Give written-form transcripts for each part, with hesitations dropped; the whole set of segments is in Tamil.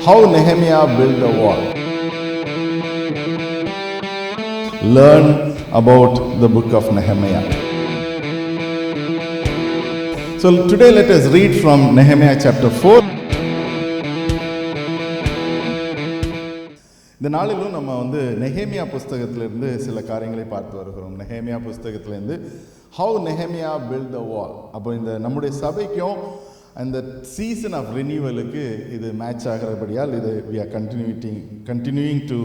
how Nehemiah built the wall. Learn about the book of Nehemiah. So today let us read from Nehemiah chapter 4. இந்த நாளிலும் நம்ம நெகேமியா புஸ்தகத்திலிருந்து சில காரியங்களை பார்த்து வருகிறோம். நெகேமியா புஸ்தகத்திலிருந்து how Nehemiah built the wall. அப்போ இந்த நம்முடைய சபைக்கும் அந்த சீசன் ஆஃப் ரினியூவலுக்கு இது மேட்ச் ஆகிறபடியால் இது we are continuing to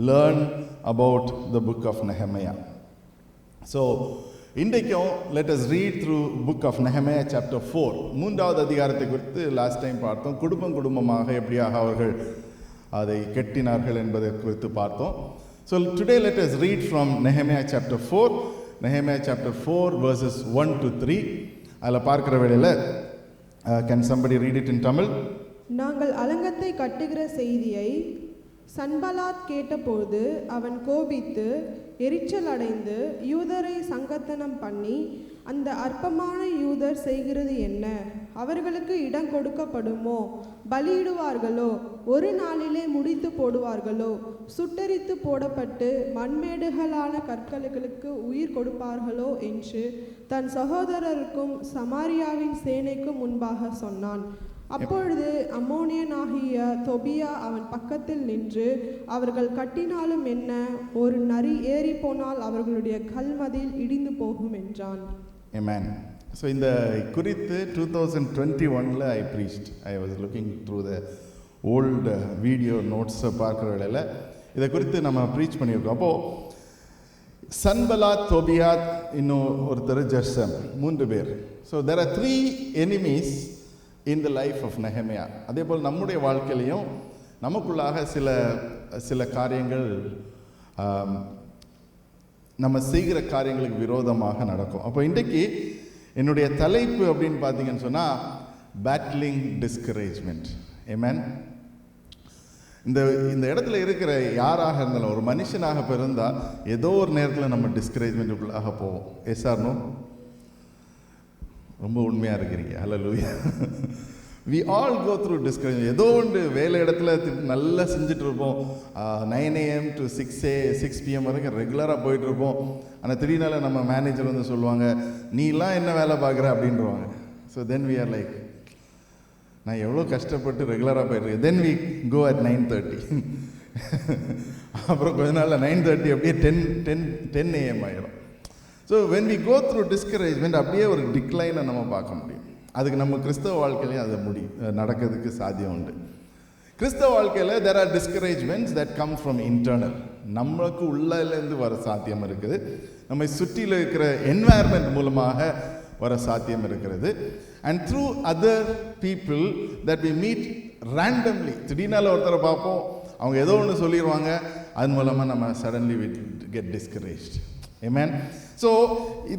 learn about the book of Nehemiah. So இன்றைக்கும் let us read through book of Nehemiah chapter 4. மூன்றாவது அதிகாரத்தை குறித்து லாஸ்ட் டைம் பார்த்தோம். குடும்பமாக எப்படியாக அவர்கள் அதை கட்டினார்கள் என்பதை குறித்து பார்த்தோம். So today let us read from Nehemiah chapter 4. Nehemiah chapter 4 verses 1 to 3. அதில் பார்க்கிற வேளையில் can somebody read it in Tamil? நாங்கள் அலங்கத்தை கட்டுகிற செய்தியை சன்பலாத் கேட்டபோது அவன் கோபித்து எரிச்சல் அடைந்து யூதரை சங்கத்தனம் பண்ணி, அந்த அற்பமான யூதர் செய்கிறது என்ன? அவர்களுக்கு இடம் கொடுக்கப்படுமோ? பலியிடுவார்களோ? ஒரு நாளிலே முடித்து போடுவார்களோ? சுட்டரித்து போடப்பட்டு மண்மேடுகளான கற்களுக்கு உயிர் கொடுப்பார்களோ என்று தன் சகோதரருக்கும் சமாரியாவின் சேனைக்கும் முன்பாக சொன்னான். அப்பொழுது அம்மோனியனாகிய தொபியா அவன் பக்கத்தில் நின்று, அவர்கள் கட்டினாலும் என்ன, ஒரு நரி ஏறி போனால் அவர்களுடைய கல்மதில் இடிந்து போகும் என்றான். Amen. So இந்த குறித்து 2021ல I preached. I was looking through the old video notes பார்க்கிற வேளையில் இதை குறித்து நம்ம ப்ரீச் பண்ணியிருக்கோம். அப்போது சன்பலாத், தொபியாத், இன்னும் ஒருத்தர் ஜெர்சம், 3 பேர். So there are 3 enemies in the life of Nehemiah. அதே போல் நம்முடைய வாழ்க்கையிலையும் நமக்குள்ளாக சில காரியங்கள் நம்ம செய்கிற காரியங்களுக்கு விரோதமாக நடக்கும். அப்போ இன்றைக்கு என்னுடைய தலைப்பு அப்படின்னு பார்த்தீங்கன்னு சொன்னால் பேட்லிங் டிஸ்கரேஜ்மெண்ட். ஆமென். இந்த இடத்துல இருக்கிற யாராக இருந்தாலும், ஒரு மனுஷனாக பிறந்தால் ஏதோ ஒரு நேரத்தில் நம்ம டிஸ்கரேஜ்மெண்ட்டுக்குள்ளாக போவோம். Yes or no? ரொம்ப உண்மையாக இருக்கிறீங்க. ஹல்லேலூயா. we all go through discouragement. ஏதோ ஒன்று வேலை இடத்துல நல்லா செஞ்சுட்டு இருப்போம். 9 AM to 6 PM வரைக்கும் ரெகுலராக போயிட்டு இருப்போம். ஆனால் திடீர்னால நம்ம மேனேஜர் சொல்லுவாங்க, நீலாம் என்ன வேலை பார்க்குற அப்படின்றவாங்க. So then we are like, நான் எவ்வளோ கஷ்டப்பட்டு ரெகுலராக போயிட்டுருக்கேன். தென் we go at 9:30. அப்புறம் கொஞ்ச நாளில் 9:30 அப்படியே 10 AM ஆகிடும். So when we go through discouragement அப்படியே ஒரு டிக்ளைனை நம்ம பார்க்க முடியும். அதுக்கு நம்ம கிறிஸ்தவ வாழ்க்கையிலையும் அது நடக்கிறதுக்கு சாத்தியம் உண்டு. கிறிஸ்தவ வாழ்க்கையில் there are discouragements that come from internal. நம்மளுக்கு உள்ளேருந்து வர சாத்தியம் இருக்குது. நம்மை சுற்றியில் இருக்கிற என்வாயர்மெண்ட் மூலமாக வர சாத்தியம் இருக்கிறது. and through other people that we meet randomly. திடீர்னால ஒருத்தரை பார்ப்போம், அவங்க ஏதோ ஒன்று சொல்லிடுவாங்க, அது மூலமாக நம்ம suddenly we get discouraged. Amen. So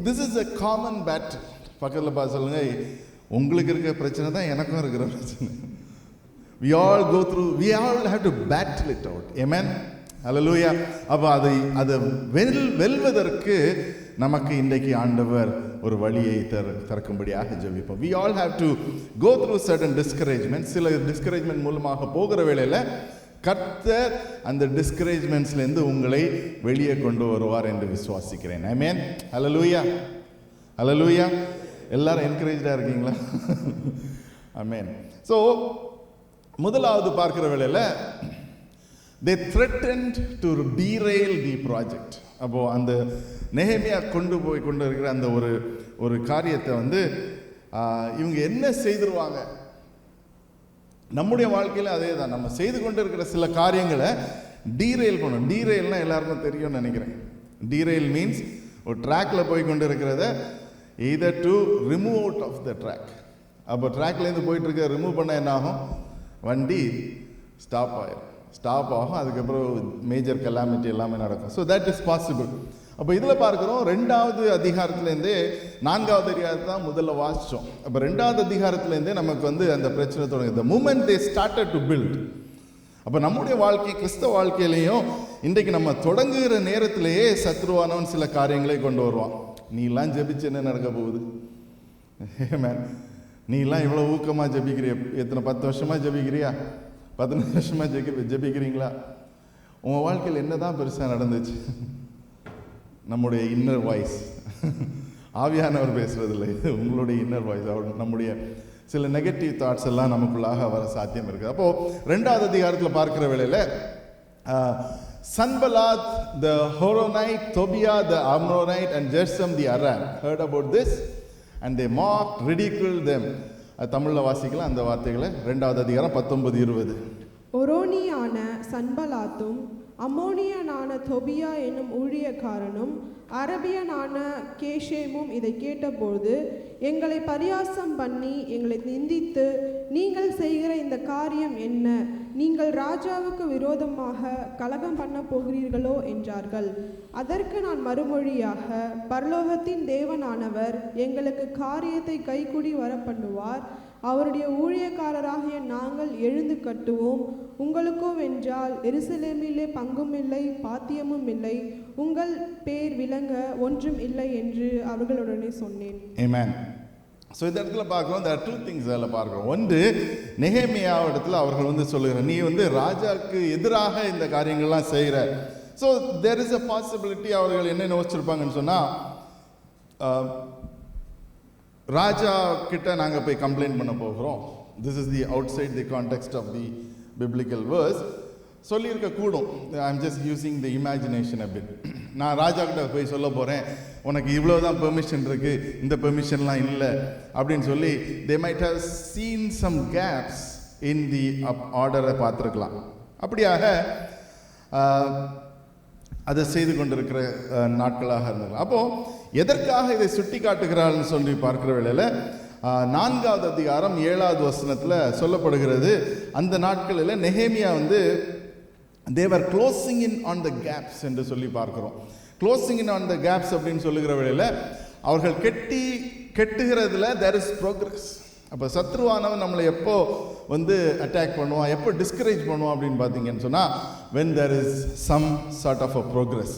this is a common battle. பக்கத்தில் பார்த்து சொல்லுங்க, உங்களுக்கு இருக்கிற பிரச்சனை தான் எனக்கும் இருக்கிற பிரச்சனை. we all go through, we all have to battle it out. Amen. Hallelujah. அப்போ அதை வெல்வதற்கு நமக்கு இன்றைக்கு ஆண்டவர் ஒரு வழியை திறக்கும்படியாக ஜெபிப்போம். we all have to go through certain discouragement. சில டிஸ்கரேஜ்மெண்ட் மூலமாக போகிற வேளையில் கர்த்தர் அந்த டிஸ்கரேஜ்மெண்ட்ஸ்லேருந்து உங்களை வெளியே கொண்டு வருவார் என்று விசுவாசிக்கிறேன். ஆமென். ஹல்லேலூயா. ஹல்லேலூயா. எல்லாரும் என்கரேஜாக இருக்கீங்களா? ஆமென். ஸோ முதலாவது பார்க்கிற வேளையில் they threatened to derail the project. அப்போது அந்த நெஹெமியா கொண்டு இருக்கிற அந்த ஒரு காரியத்தை இவங்க என்ன செய்திருவாங்க. நம்முடைய வாழ்க்கையில் அதே தான், நம்ம செய்து கொண்டு இருக்கிற சில காரியங்களை டீரெயில் பண்ணணும். டீரெயில்னால் எல்லாருக்கும் தெரியும்னு நினைக்கிறேன். டீரெயில் மீன்ஸ் ஒரு ட்ராக்ல போய் கொண்டு இருக்கிறத either to remove out of the track. அப்போ ட்ராக்லேருந்து போயிட்டு இருக்க ரிமூவ் பண்ண என்ன ஆகும்? வண்டி ஸ்டாப் ஆகும். அதுக்கப்புறம் மேஜர் கலாமிட்டி எல்லாமே நடக்கும். So that is possible. அப்போ இதில் பார்க்குறோம், 2வது அதிகாரத்துலேருந்தே 4வது அதிகாரத்தை தான் முதல்ல வாசித்தோம். அப்போ 2வது அதிகாரத்துலேருந்தே நமக்கு அந்த பிரச்சனை தொடங்குது. the moment they started to build. அப்போ நம்முடைய வாழ்க்கை, கிறிஸ்தவ வாழ்க்கையிலையும் இன்றைக்கு நம்ம தொடங்குகிற நேரத்திலேயே சத்ருவானவன் சில காரியங்களை கொண்டு வருவான். நீலாம் ஜெபிச்சு என்ன நடக்க போகுது? நீலாம் இவ்வளோ ஊக்கமாக ஜெபிக்கிறிய, எத்தனை 10 வருஷமாக ஜெபிக்கிறியா? 15 வருஷமாக ஜெபிக்கிறீங்களா? உங்கள் வாழ்க்கையில் என்ன தான் பெருசாக நடந்துச்சு? நம்முடைய இன்னர் வாய்ஸ், ஆவியானவர் பேசுறதில்லை, இது உங்களுடைய இன்னர் வாய்ஸ். அவர் நம்முடைய சில நெகட்டிவ் தாட்ஸ் எல்லாம் நமக்குள்ளாக வர சாத்தியம் இருக்குது. அப்போது 2வது அதிகாரத்தில் பார்க்குற வேளையில் Sanballat the Horonite, Tobiah the Ammonite and Geshem the Aram heard about this and they mocked, ridiculed them. தமிழில் வாசிக்கலாம் அந்த வார்த்தைகளை. 2வது அதிகாரம் 19-20. ஒரோனியான சன்பலாத்தும் அம்மோனியனான தொபியா என்னும் ஊழியக்காரனும் அரபியனான கேஷேமும் இதை கேட்டபோது எங்களை பரியாசம் பண்ணி எங்களை நிந்தித்து, நீங்கள் செய்கிற இந்த காரியம் என்ன? நீங்கள் ராஜாவுக்கு விரோதமாக கலகம் பண்ண போகிறீர்களோ என்றார்கள். அதற்கு நான் மறுமொழியாக, பரலோகத்தின் தேவனானவர் எங்களுக்கு காரியத்தை கைக்கூடி வர பண்ணுவார். அவருடைய ஊழியக்காரராகிய நாங்கள் எழுந்து கட்டுவோம். உங்களுக்கோ வென்றால் எருசலேமிலே பங்கும் இல்லை, பாத்தியமும் இல்லை, உங்கள் பேர் விளங்க ஒன்றும் இல்லை என்று அவர்களுடனே சொன்னேன். Amen. ஸோ இந்த இடத்துல பார்க்குறோம், there are two things அதில் பார்க்குறோம். ஒன்று, நெகேமியா இடத்துல அவர்கள் சொல்லுகிற, நீ ராஜாவுக்கு எதிராக இந்த காரியங்கள்லாம் செய்கிற. So there is a possibility அவர்கள் என்ன யோசிச்சிருப்பாங்கன்னு சொன்னால், ராஜா கிட்ட நாங்கள் போய் கம்ப்ளைண்ட் பண்ண போகிறோம். This is the outside the context of the biblical verse. சொல்லியிருக்க கூடும். I am just using the imagination a bit. நான் ராஜா கிட்ட போய் சொல்ல போகிறேன், உனக்கு இவ்வளோ தான் பெர்மிஷன் இருக்குது, இந்த பெர்மிஷன்லாம் இல்லை அப்படின்னு சொல்லி they might have seen some gaps in the ஆர்டரை பார்த்துருக்கலாம். அப்படியாக அதை செய்து கொண்டிருக்கிற நாட்களாக இருந்தது. அப்போது எதற்காக இதை சுட்டி காட்டுகிறாள்னு சொல்லி பார்க்குற வேளையில் 4வது அதிகாரம் 7வது வசனத்தில் சொல்லப்படுகிறது, அந்த நாட்களில் நெகேமியா தேவர் closing in on the gaps என்று சொல்லி பார்க்குறோம். Closing in on the gaps அப்படின்னு சொல்லுகிற வேளையில் அவர்கள் கெட்டுகிறதுல தேர் இஸ் ப்ரோக்ரஸ். அப்போ சத்ருவானவன் நம்மளை எப்போ அட்டாக் பண்ணுவான், எப்போ டிஸ்கரேஜ் பண்ணுவான் அப்படின்னு பார்த்தீங்கன்னு சொன்னால், when there is some sort of a progress.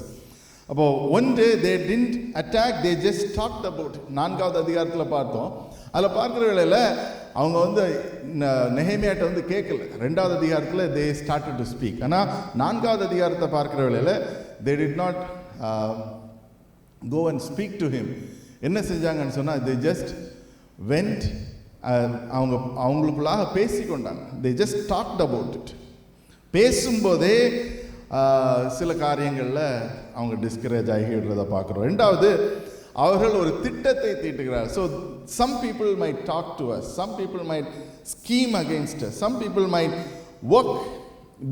அப்போது ஒன்று, they didn't attack, they just talked about it. 4வது அதிகாரத்தில் பார்த்தோம். அதில் பார்க்குற வேளையில் அவங்க நெகேமியாட்ட கேட்கல. 2வது அதிகாரத்தில் they started to speak. ஆனால் 4வது அதிகாரத்தை பார்க்குற வேளையில் they did not go and speak to him. என்ன செஞ்சாங்கன்னு சொன்னால், they just went, அவங்களுக்குள்ளாக பேசிக்கொண்டாங்க. they just talked about it. பேசும்போதே சில காரியங்களில் அவங்க டிஸ்கரேஜ் ஆகிடுறதை பார்க்குறோம். 2வது, அவர்கள் ஒரு திட்டத்தை தீட்டுகிறார். So some people might talk to us, some people might scheme against us, some people might work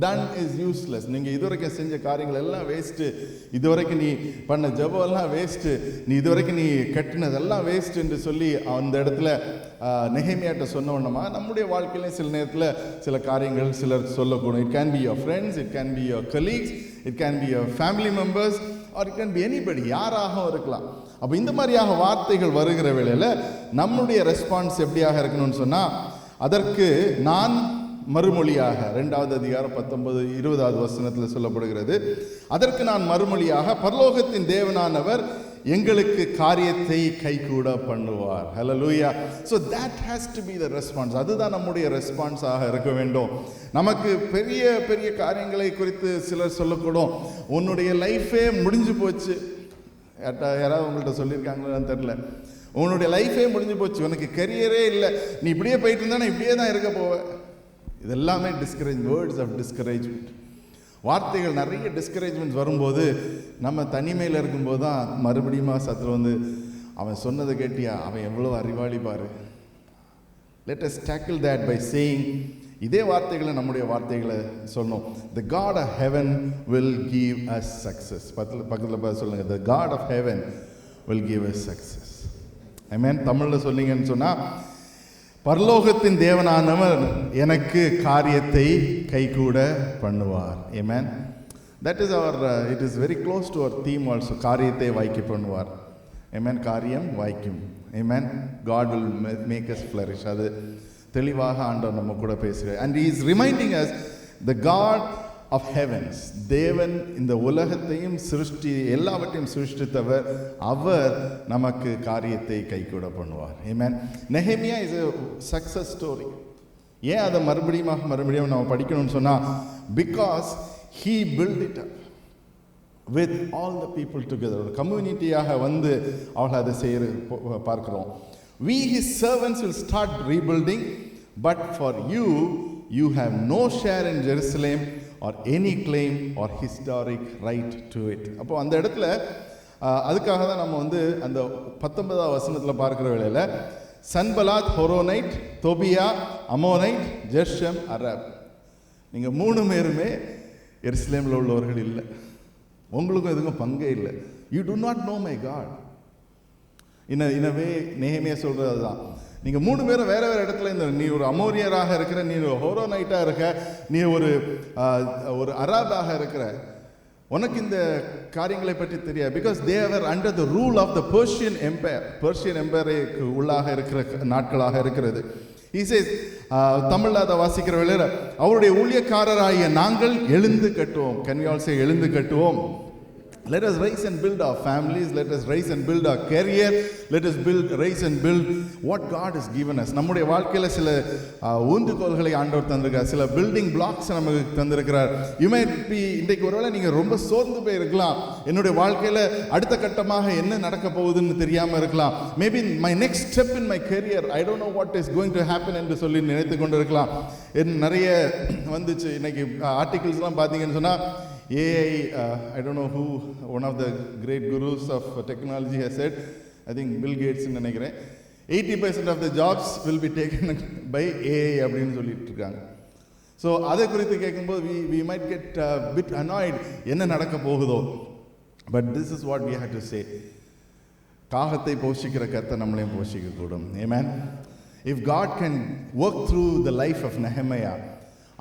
done is useless. நீங்கள் இதுவரைக்கும் செஞ்ச காரியங்கள் எல்லாம் வேஸ்ட்டு, இதுவரைக்கும் நீ பண்ண ஜபம் எல்லாம் வேஸ்ட்டு, நீ இதுவரைக்கும் நீ கட்டினதெல்லாம் வேஸ்ட் என்று சொல்லி அந்த இடத்துல நெகேமியாட்ட சொன்ன உடனமா நம்முடைய வாழ்க்கையிலே சில நேரத்தில் சில காரியங்கள் சிலர் சொல்லக்கூடும். It can be your friends, it can be your colleagues, it can be your family members, or it can be anybody, யாராகவும் இருக்கலாம். அப்போ இந்த மாதிரியாக வார்த்தைகள் வருகிற வேளையில் நம்முடைய ரெஸ்பான்ஸ் எப்படியாக இருக்கணும்னு சொன்னால், அதற்கு நான் மறுமொழியாக 2வது அதிகாரம் 19-20வது வசனத்தில் சொல்லப்படுகிறது, அதற்கு நான் மறுமொழியாக, பரலோகத்தின் தேவனானவர் எங்களுக்கு காரியத்தை கைகூட பண்ணுவார். Hallelujah. So that has to be the response. அதுதான் நம்முடைய ரெஸ்பான்ஸாக இருக்க வேண்டும். நமக்கு பெரிய பெரிய காரியங்களை குறித்து சிலர் சொல்லக்கூடும், உன்னுடைய லைஃபே முடிஞ்சு போச்சு. யாராவது உங்கள்கிட்ட சொல்லியிருக்காங்களான்னு தெரில, உன்னுடைய லைஃபே முடிஞ்சு போச்சு, உனக்கு கரியரே இல்லை, நீ இப்படியே போயிட்டு இருந்தா நான் இப்படியே தான் இருக்க போவேன். இதெல்லாமே வேர்ட்ஸ் ஆஃப் டிஸ்கரேஜ்மெண்ட். வார்த்தைகள் நிறைய டிஸ்கரேஜ்மெண்ட்ஸ் வரும்போது நம்ம தனிமையில் இருக்கும்போது தான் மறுபடியும் சத்ரு அவன் சொன்னதை கேட்டியா, அவன் எவ்வளோ அறிவாளி பாரு. Let us tackle that by saying, இதே வார்த்தைகளை நம்முடைய வார்த்தைகளை சொன்னோம். The God of heaven will give us success. பக்கத்தில் பார்த்து சொல்லுங்க, the God of heaven will give us success. ஆமென். தமிழில் சொன்னீங்கன்னு சொன்னால், பரலோகத்தின் தேவனானவர் எனக்கு காரியத்தை கைகூட பண்ணுவார். ஆமென். That is our it is very close to our theme also. காரியத்தை வாய்க்க பண்ணுவார். ஆமென். காரியம் வாய்க்கும். ஆமென். God will make us flourish. அது தெளிவாக ஆண்டவர் நம்ம கூட பேசுகிறார். And he is reminding us, the God of heavens, தேவன் இந்த உலகத்தையும் எல்லாவற்றையும் சிருஷ்டித்தவர், அவர் நமக்கு காரியத்தை கைகூட பண்ணுவார். Amen. Nehemiah is a success story. ஏன் அதை மறுபடியும் நம்ம படிக்கணும்னு சொன்னால், because he built it up with all the people together. ஒரு கம்யூனிட்டியாக வந்து அவர்கள் அதை பார்க்கிறோம். We his servants will start rebuilding, but for you, you have no share in Jerusalem or any claim or historic right to it. அப்போ அந்த இடத்துல அதுக்காக தான் நம்ம வந்து அந்த 19ஆம் வசனத்தில் பார்க்கிற வேளையில் சன்பலாத், ஹொரோனைட், தொபியா, அமோனைட், ஜெர்ஷம், அரப், நீங்கள் 3 பேருமே எருசலேமில் உள்ளவர்கள் இல்லை. உங்களுக்கும் எதுக்கும் பங்கே இல்லை. You do not know my God. இனவே நேஹெமியா சொல்கிறது தான். நீங்கள் 3 பேரும் வேறு வேறு இடத்துல இந்த நீ ஒரு அமோரியராக இருக்கிற, நீ ஒரு ஹோரோனைட்டாக இருக்க, நீ ஒரு அராபாக இருக்கிற, உனக்கு இந்த காரியங்களை பற்றி தெரியாது. Because they are under the rule of the Persian எம்பையருக்கு உள்ளாக இருக்கிற நாட்களாக இருக்கிறது. He says, தமிழில் அதை வாசிக்கிற வேளையில், அவருடைய ஊழியக்காரராகிய நாங்கள் எழுந்து கட்டுவோம். Can we all say எழுந்து கட்டுவோம்? Let us rise and build our families. Let us rise and build our career. Let us rise and build what God has given us. நம்முடைய வாழ்க்கையில் சில ஊந்துகோல்களை ஆண்டவர் தந்திருக்கிறார், சில பில்டிங் பிளாக்ஸ் நமக்கு தந்திருக்கிறார். You might be, இன்றைக்கு ஒருவேளை நீங்கள் ரொம்ப சோர்ந்து போய் இருக்கலாம். என்னுடைய வாழ்க்கையில் அடுத்த கட்டமாக என்ன நடக்க போகுதுன்னு தெரியாமல் இருக்கலாம். Maybe my next step in my career, I don't know what is going to happen என்று சொல்லி நினைத்து கொண்டு இருக்கலாம். நிறைய வந்துச்சு இன்னைக்கு ஆர்டிகிள்ஸ்லாம் பார்த்தீங்கன்னு சொன்னால், AI, I don't know who, one of the great gurus of technology has said, I think Bill Gates நினைக்கிறேன், 80% of the jobs will be taken by AI அப்படின்னு சொல்லிட்டு இருக்காங்க. ஸோ அதை குறித்து கேட்கும்போது we might get a bit annoyed, என்ன நடக்க போகுதோ. But this is what we have to say. காகத்தை போஷிக்கிற கர்த்தர் நம்மளையும் போஷிக்கக்கூடும். Amen. If God can work through the life of Nehemiah,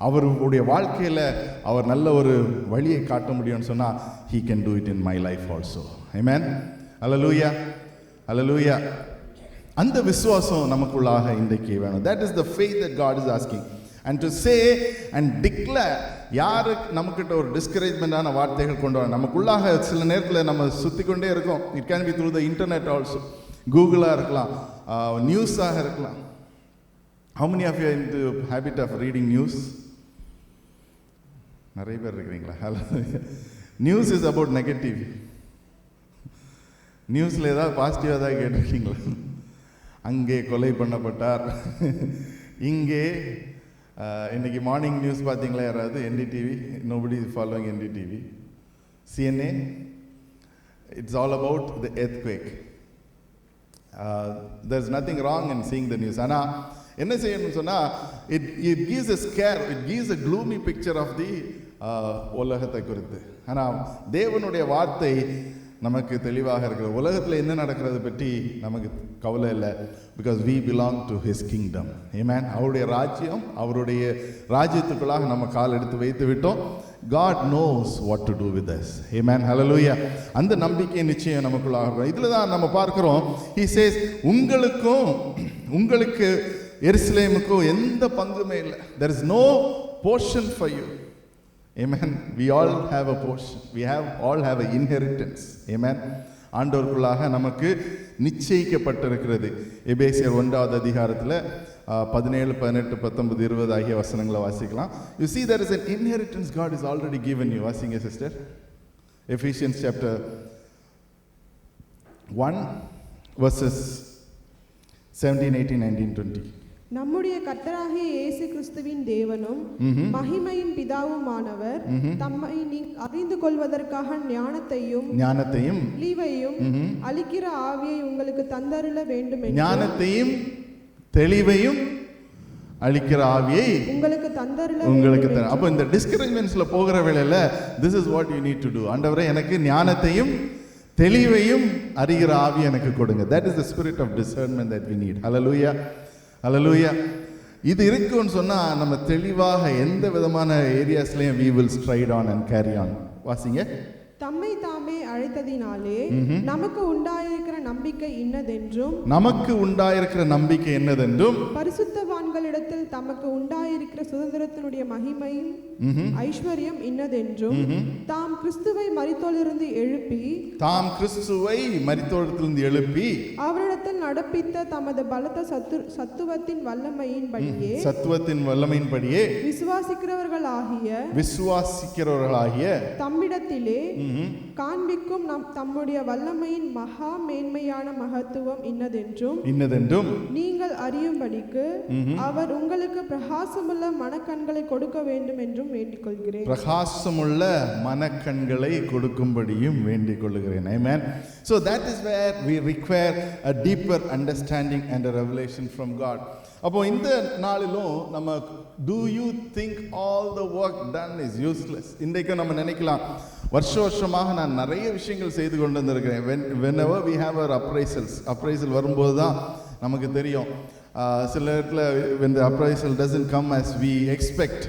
அவருடைய வாழ்க்கையில் அவர் நல்ல ஒரு வழியை காட்ட முடியும்னு சொன்னால், he can do it in my life also. Amen. Hallelujah. Hallelujah. அந்த விசுவாசம் நமக்குள்ளாக இன்றைக்கு வேணும். That is the faith that God is asking. And to say and declare, யாருக்கு நமக்கிட்ட ஒரு டிஸ்கரேஜ்மெண்டான வார்த்தைகள் கொண்டு வர, நமக்குள்ளாக சில நேரத்தில் நம்ம சுற்றி கொண்டே இருக்கோம். It can be through the internet also. கூகுளாக இருக்கலாம், நியூஸாக இருக்கலாம். How many of you are into habit of reading news? நிறைய பேர் இருக்கிறீங்களா? News is about negative. நியூஸில் ஏதாவது பாசிட்டிவாக ஏதாவது கேட்டிருக்கீங்களா? அங்கே கொலை பண்ணப்பட்டார், இங்கே இன்னைக்கு மார்னிங் நியூஸ் பார்த்தீங்களா யாராவது? NDTV, nobody is following NDTV. CNA, it's all about the earthquake. There is nothing wrong in seeing the news. ஆனால் என்ன செய்யணும்னு சொன்னால், it gives a scare, it gives a gloomy picture of the உலகத்தை குறித்து. ஆனால் தேவனுடைய வார்த்தை நமக்கு தெளிவாக இருக்கிறது. உலகத்தில் என்ன நடக்கிறது பற்றி நமக்கு கவலை இல்லை. Because we belong to his kingdom. Amen. அவருடைய ராஜ்யம், அவருடைய ராஜ்யத்துக்குள்ளாக நம்ம கால் எடுத்து வைத்து விட்டோம். God knows what to do with us. Amen. Hallelujah. அந்த நம்பிக்கை நிச்சயம் நமக்குள்ளாக. இதில் தான் நம்ம பார்க்கிறோம், he says, உங்களுக்கு எருசலேமுக்கும் எந்த பங்குமே இல்லை. There is no portion for you. Amen. We all have a portion. We all have an inheritance. Amen. ஆண்டவருக்குள்ளாக நமக்கு நிச்சயிக்கப்பட்டிருக்கிறது. எபேசியர் 1ஆவது அதிகாரத்தில் 17, 18, 19, 20 ஆகிய வசனங்களை வாசிக்கலாம். You see, there is an inheritance God has already given you. வாசிங்க சிஸ்டர். Ephesians chapter 1 verses 17, 18, 19, 20. நம்முடைய கர்த்தராகிய இயேசு கிறிஸ்துவின் தேவனும் மகிமையின் பிதாவுமானவர் தம்மை அறிந்து கொள்வதற்காக ஞானத்தையும் தெளிவையும் அளிக்கிற ஆவியை உங்களுக்கு தந்தருள வேண்டும். ஞானத்தையும் தெளிவையும் அளிக்கிற ஆவியை உங்களுக்கு தந்தருள. அப்போ இந்த டிஸ்கரேஜ்மெண்ட்ஸ்ல போகிற வேளையில this is what you need to do. ஆண்டவரே, எனக்கு ஞானத்தையும் தெளிவையும் அறிகிற ஆவி எனக்கு கொடுங்க. That is the spirit of discernment that we need. Hallelujah. Hallelujah. இது இருக்குன்னு சொன்னால் நம்ம தெளிவாக எந்த விதமான ஏரியாஸ்லையும் we will stride on and carry on. வாசிங்க. தம்மை தாமே அழைத்ததினாலே நமக்கு உண்டாயிருக்கிற நம்பிக்கை இன்னதென்றும் பரிசுத்தவான்களின் பரிசுத்தவான்களிடத்தில் தமக்கு உண்டாயிருக்கிற சுதந்திரத்தினுடைய மகிமையும் ஐஸ்வர்யம் இன்னதென்றும் தாம் கிறிஸ்துவை மரித்தோரிலிருந்து எழுப்பி அவரிடத்தில் நடப்பித்த தமது பலத்த சத்துவத்தின் வல்லமையின்படியே விசுவாசிக்கிறவர்களாகிய தம்மிடத்திலே காண்பிக்கும் தம்முடைய வல்லமையின் மகா மேன்மையான மகத்துவம் இன்னதென்றும் நீங்கள் அறியும்படிக்கு அவர் உங்களுக்கு பிரகாசமுள்ள மனக்கண்களை கொடுக்க வேண்டும் என்றும் வேண்டிக் கொள்கிறேன். பிரகாசமுள்ள மனக்கண்களை கொடுக்கும்படியும் வேண்டிக் கொள்கிறேன். Amen. So that is where we require a deeper understanding and a revelation from God. அப்போ இந்த நாளிலும் நம்ம do you think all the work done is useless? இன்றைக்கு நம்ம நினைக்கலாம் வருஷமாக நான் நிறைய விஷயங்கள் செய்து கொண்டு வந்திருக்கிறேன். whenever we have our appraisal வரும்போது தான் நமக்கு தெரியும் சில இடத்துல when the appraisal doesn't come as we expect,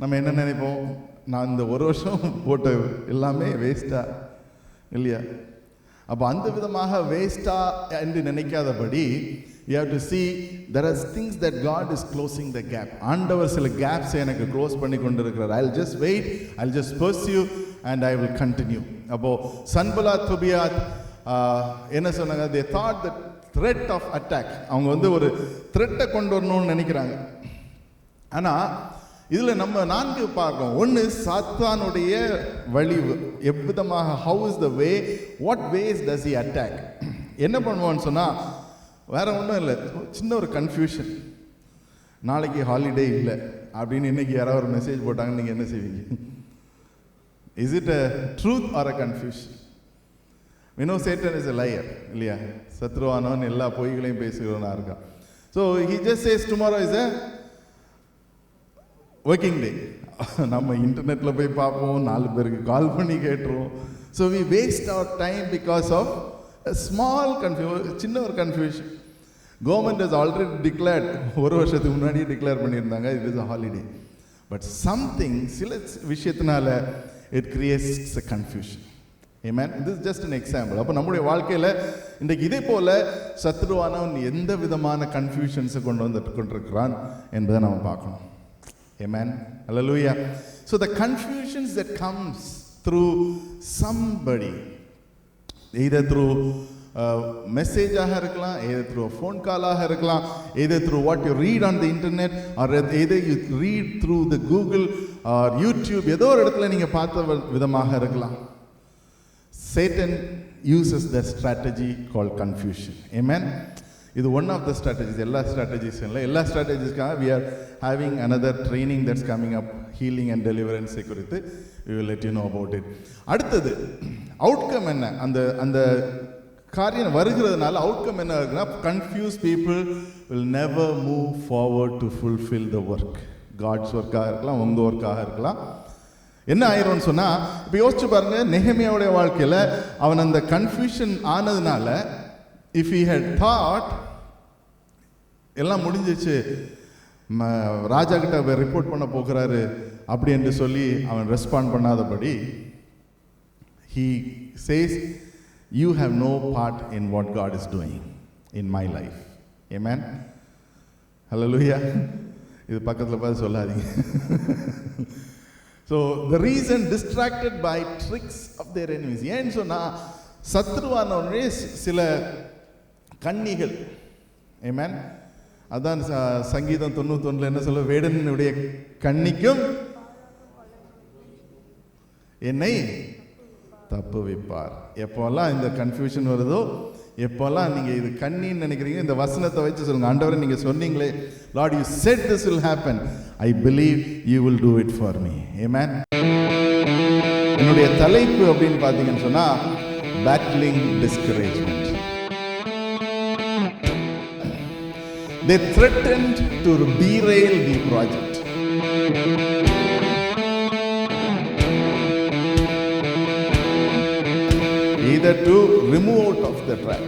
நம்ம என்ன நினைப்போம், நான் இந்த ஒரு வருஷம் போட்ட எல்லாமே வேஸ்டா இல்லையா? அப்போ அந்த விதமாக வேஸ்டா என்று நினைக்காதபடி you have to see there are things that God is closing the gap. ஆண்டவர் சில gaps எனக்கு க்ளோஸ் பண்ணி கொண்டிருக்கிறார். I'll just wait, I'll just pursue and I will continue. அப்போ சன்பலாத் தொபியாத் என்ன சொன்னாங்க, they thought that threat of attack, அவங்க வந்து ஒரு த்ரெட்டை கொண்டு வரணும்னு நினைக்கிறாங்க. ஆனால் இதில் நம்ம 4 பார்க்கிறோம். ஒன்று சாத்தானுடைய வழி எவ்விதமாக, how is the way, what ways does he attack? என்ன பண்ணுவான்னு சொன்னால் வேற ஒன்றும் இல்லை, சின்ன ஒரு கன்ஃபியூஷன். நாளைக்கு ஹாலிடே இல்லை அப்படின்னு இன்னைக்கு யாராவது ஒரு மெசேஜ் போட்டாங்கன்னு நீங்கள் என்ன செய்வீங்க? Is it a truth or a confusion? We know Satan is a liar, இல்லையா? சத்ருவானவன் எல்லா பொய்களையும் பேசுகிறவனா இருக்கான். So he just says tomorrow is a working day. நம்ம இன்டர்நெட்டில் போய் பார்ப்போம், 4 பேருக்கு கால் பண்ணி கேட்டுருவோம். So we waste our time because of a small confusion, சின்ன ஒரு confusion. Government has already declared, ஒரு வருஷத்துக்கு முன்னாடியே டிக்ளேர் பண்ணியிருந்தாங்க it is a holiday. But something, சில விஷயத்தினால it creates a confusion. Amen. This is just an example. அப்போ நம்முடைய வாழ்க்கையில் இன்றைக்கு இதே போல சத்ருவானவன் எந்த விதமான கன்ஃபியூஷன்ஸை கொண்டு வந்துட்டு கொண்டிருக்கிறான் என்பதை நம்ம பார்க்கணும். Amen. Hallelujah. So the confusions that comes through somebody, either through message ஆக இருக்கலாம், either through a phone call ஆக இருக்கலாம், either through what you read on the internet, or either you read through the Google or YouTube, ஏதோ ஒரு இடத்துல நீங்கள் பார்த்த விதமாக இருக்கலாம். Satan uses the strategy called confusion. Amen. இது one of the strategies. எல்லா strategies இல்லை, எல்லா strategiesக்காக we are having another training that's coming up, healing and deliverance குறித்து we will let you know about it. அடுத்தது அவுட்கம் என்ன, அந்த காரியம் வருகிறதுனால அவுட்கம் என்ன இருக்குன்னா, confused people will never move forward to fulfill the work. God's work-ஆக இருக்கலாம், உங்க ஒர்க்காக இருக்கலாம். என்ன ஆயிரும்னு சொன்னா, இப்போ யோசிச்சு பாருங்க, நெகேமியாவுடைய வாழ்க்கையில் அவன் அந்த கன்ஃபியூஷன் ஆனதுனால, if he had thought எல்லாம் முடிஞ்சிச்சு, ராஜா கிட்ட ரிப்போர்ட் பண்ண போகிறாரு அப்படி என்று சொல்லி அவன் respond பண்ணாதபடி, he says, you have no part in what God is doing in my life. Amen. Hallelujah. இது பக்கத்தில் பார்த்து சொல்லாதீங்க. So the reason, distracted by tricks of their enemies. ஏன்னு சொன்னா சத்ருவானவனே சில கன்னிகள். Amen. அதான் சங்கீதம் 91 என்ன சொல்ல, வேடனுடைய கன்னிக்கும் என்னை தப்புவிப்பார். எப்போல்லாம் இந்த கன்ஃபியூஷன் வருதோ, எப்போல்லாம் நீங்கள் இது கண்ணின்னு நினைக்கிறீங்க, இந்த வசனத்தை வச்சு சொல்லுங்க, ஆண்டவரே நீங்கள் சொன்னீங்களே, Lord you said this will happen, I believe you will do it for me. Amen. என்னுடைய தலைப்பு அப்படின்னு பார்த்தீங்கன்னு சொன்னா, battling discouragement. They threatened to derail the project. Either to remove out of the track.